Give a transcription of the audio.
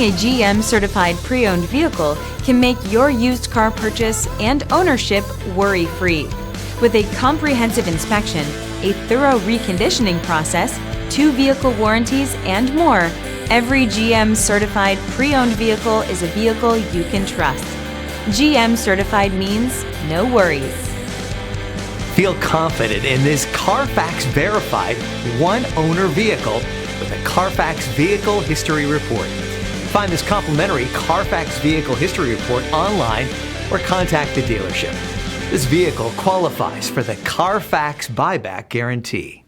a GM certified pre-owned vehicle can make your used car purchase and ownership worry-free. With a comprehensive inspection, a thorough reconditioning process, 2 vehicle warranties, and more, every GM certified pre-owned vehicle is a vehicle you can trust. GM certified means no worries. Feel confident in this Carfax verified one-owner vehicle with a Carfax Vehicle History Report. Find this complimentary Carfax Vehicle History Report online or contact the dealership. This vehicle qualifies for the Carfax Buyback Guarantee.